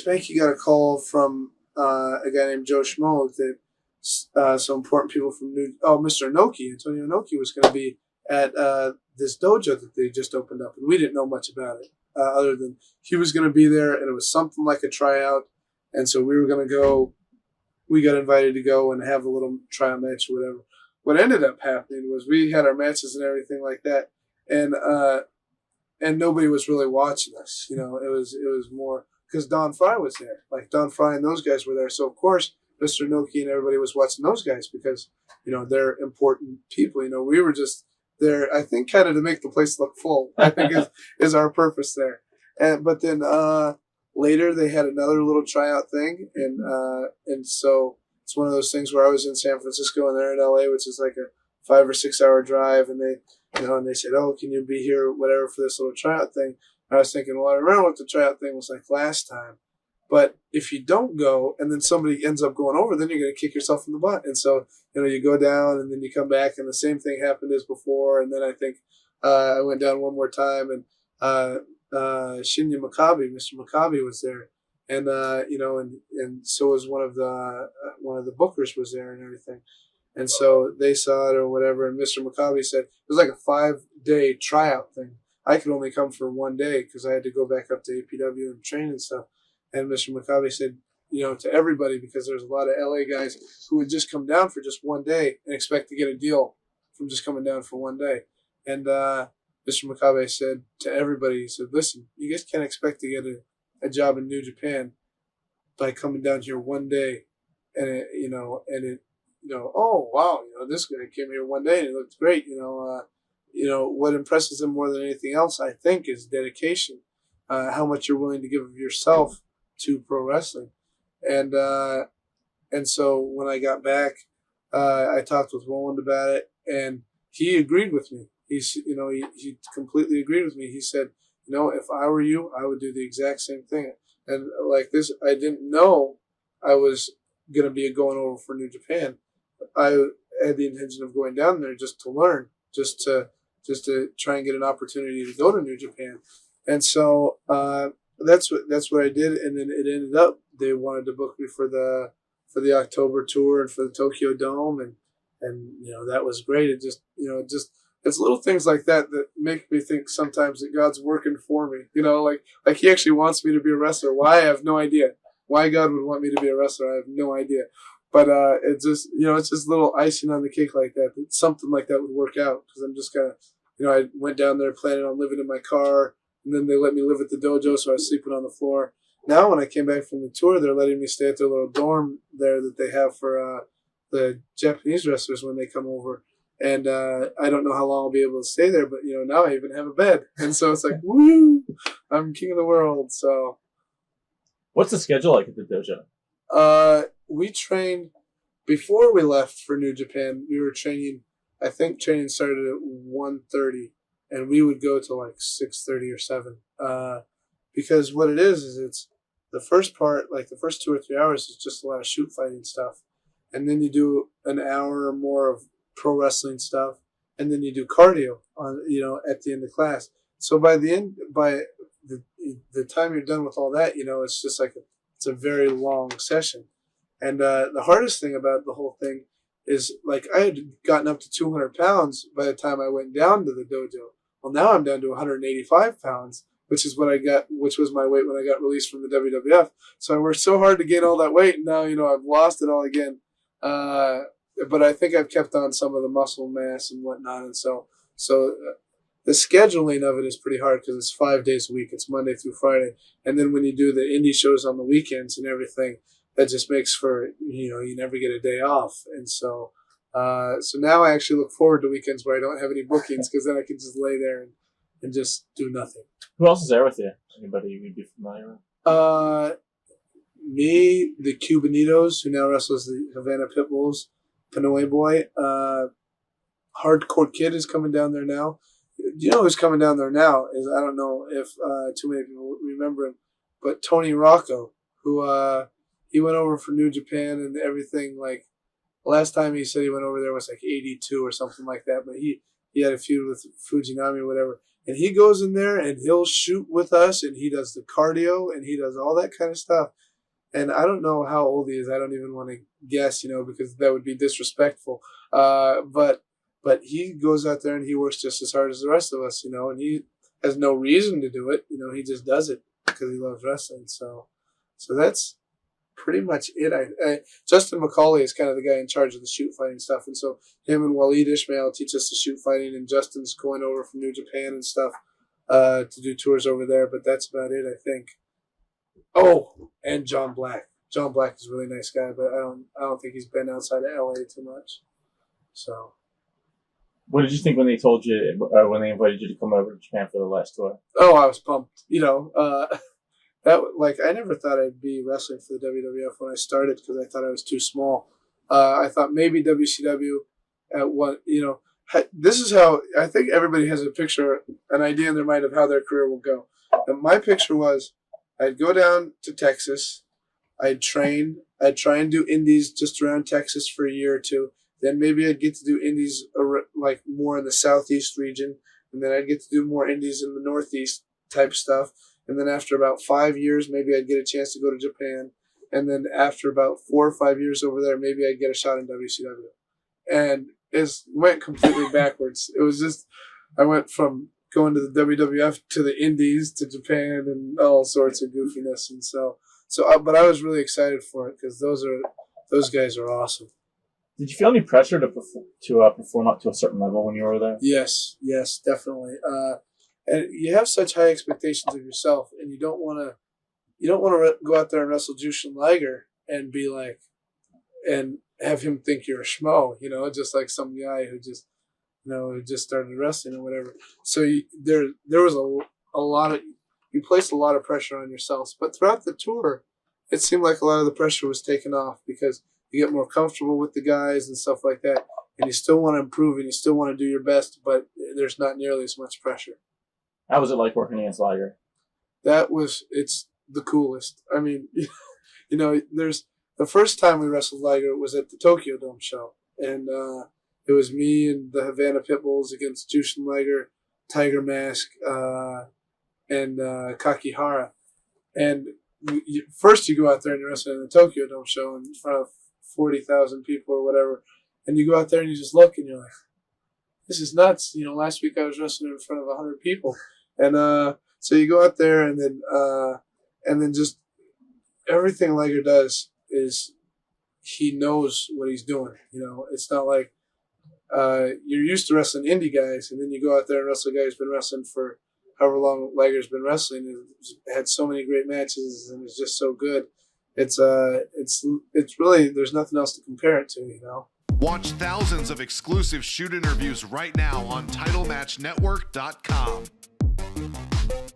Spanky got a call from a guy named Joe Schmo that some important people from Mr. Inoki, Antonio Inoki, was going to be at this dojo that they just opened up, and we didn't know much about it other than he was going to be there, and it was something like a tryout, and so we were going to go. We got invited to go and have a little tryout match or whatever. What ended up happening was we had our matches and everything like that, and nobody was really watching us. You know, it was more because Don Fry was there. Like Don Fry and those guys were there, so of course Mr. Noki and everybody was watching those guys because they're important people. We were just there, I think, kind of to make the place look full. I think is our purpose there. But then later they had another little tryout thing, and so it's one of those things where I was in San Francisco and they're in LA, which is like a 5 or 6 hour drive, and they said, "Oh, can you be here, whatever, for this little tryout thing?" And I was thinking, well, I remember what the tryout thing was like last time. But if you don't go and then somebody ends up going over, then you're going to kick yourself in the butt. And so, you go down and then you come back and the same thing happened as before. And then I think I went down one more time and Shinya Makabe, Mr. Makabe was there. And, and so was one of the bookers was there and everything. And so they saw it or whatever. And Mr. Makabe said, it was like a 5-day tryout thing. I could only come for 1 day because I had to go back up to APW and train and stuff. And Mr. Makabe said, to everybody, because there's a lot of LA guys who would just come down for just 1 day and expect to get a deal from just coming down for 1 day. And Mr. Makabe said to everybody, he said, listen, you guys can't expect to get a job in New Japan by coming down here 1 day. And oh, wow, this guy came here 1 day and it looked great. What impresses him more than anything else, I think, is dedication, how much you're willing to give of yourself to pro wrestling. And so when I got back, I talked with Roland about it, and he agreed with me. He completely agreed with me. He said, if I were you, I would do the exact same thing. And like this, I didn't know I was going to be going over for New Japan. I had the intention of going down there just to learn, just to try and get an opportunity to go to New Japan. And so that's what I did, and then it ended up they wanted to book me for the October tour and for the Tokyo Dome, and that was great. It just it's little things like that make me think sometimes that God's working for me. Like He actually wants me to be a wrestler. Why? I have no idea. Why God would want me to be a wrestler, I have no idea. But it's just it's just little icing on the cake like that. Something like that would work out because I'm just kind of I went down there planning on living in my car. And then they let me live at the dojo, so I was sleeping on the floor. Now, when I came back from the tour, they're letting me stay at their little dorm there that they have for the Japanese wrestlers when they come over. And I don't know how long I'll be able to stay there, but now I even have a bed, and so it's like, woo! I'm king of the world. So, what's the schedule like at the dojo? We trained before we left for New Japan. We were training. I think training started at 1:30. And we would go to like 6:30 or 7, because what it is it's the first part, like the first 2 or 3 hours, is just a lot of shoot fighting stuff, and then you do an hour or more of pro wrestling stuff, and then you do cardio on at the end of class. So by the time you're done with all that, it's just like it's a very long session, and the hardest thing about the whole thing is like I had gotten up to 200 pounds by the time I went down to the dojo. Well, now I'm down to 185 pounds, which was my weight when I got released from the WWF. So I worked so hard to gain all that weight, and now, I've lost it all again. But I think I've kept on some of the muscle mass and whatnot. And so the scheduling of it is pretty hard because it's 5 days a week. It's Monday through Friday. And then when you do the indie shows on the weekends and everything, that just makes for, you never get a day off. And so now I actually look forward to weekends where I don't have any bookings because then I can just lay there and just do nothing. Who else is there with you? Anybody you'd be familiar with? Me, the Cubanitos, who now wrestles the Havana Pitbulls, Pinoy Boy. Hardcore Kid is coming down there now. Who's coming down there now is, I don't know if too many people remember him, but Tony Rocco, who he went over for New Japan and everything. Like last time he said he went over there was like 82 or something like that, but he had a feud with Fujinami or whatever. And he goes in there and he'll shoot with us, and he does the cardio and he does all that kind of stuff. And I don't know how old he is. I don't even want to guess, because that would be disrespectful. But he goes out there and he works just as hard as the rest of us, and he has no reason to do it. He just does it because he loves wrestling. So that's pretty much it. Justin McCauley is kind of the guy in charge of the shoot fighting stuff. And so him and Waleed Ishmael teach us the shoot fighting, and Justin's going over from New Japan and stuff to do tours over there. But that's about it, I think. Oh, and John Black. John Black is a really nice guy, but I don't think he's been outside of LA too much. So, what did you think when they told you when they invited you to come over to Japan for the last tour? Oh, I was pumped. I never thought I'd be wrestling for the WWF when I started because I thought I was too small. I thought maybe WCW at one. This is how I think everybody has a picture, an idea in their mind of how their career will go. And my picture was, I'd go down to Texas, I'd train, I'd try and do indies just around Texas for a year or two. Then maybe I'd get to do indies like more in the southeast region, and then I'd get to do more indies in the northeast type stuff. And then after about 5 years, maybe I'd get a chance to go to Japan. And then after about 4 or 5 years over there, maybe I'd get a shot in WCW. And it went completely backwards. It was just, I went from going to the WWF to the indies to Japan and all sorts of goofiness. And but I was really excited for it because those guys are awesome. Did you feel any pressure to perform up to a certain level when you were there? Yes, definitely. And you have such high expectations of yourself, and you don't want to go out there and wrestle Jushin Liger and be like, and have him think you're a schmo, just like some guy who just, who just started wrestling or whatever. So there was a lot of, you placed a lot of pressure on yourselves, but throughout the tour, it seemed like a lot of the pressure was taken off because you get more comfortable with the guys and stuff like that, and you still want to improve and you still want to do your best, but there's not nearly as much pressure. How was it like working against Liger? It's the coolest. I mean, there's the first time we wrestled Liger was at the Tokyo Dome show, and it was me and the Havana Pitbulls against Jushin Liger, Tiger Mask, and Kakihara. And first you go out there and you're wrestling in the Tokyo Dome show in front of 40,000 people or whatever, and you go out there and you just look and you're like, this is nuts. Last week I was wrestling in front of 100 people. And so you go out there and then just everything Liger does is he knows what he's doing. It's not like you're used to wrestling indie guys, and then you go out there and wrestle a guy who's been wrestling for however long Liger's been wrestling, and had so many great matches and is just so good. It's really, there's nothing else to compare it to. Watch thousands of exclusive shoot interviews right now on TitleMatchNetwork.com.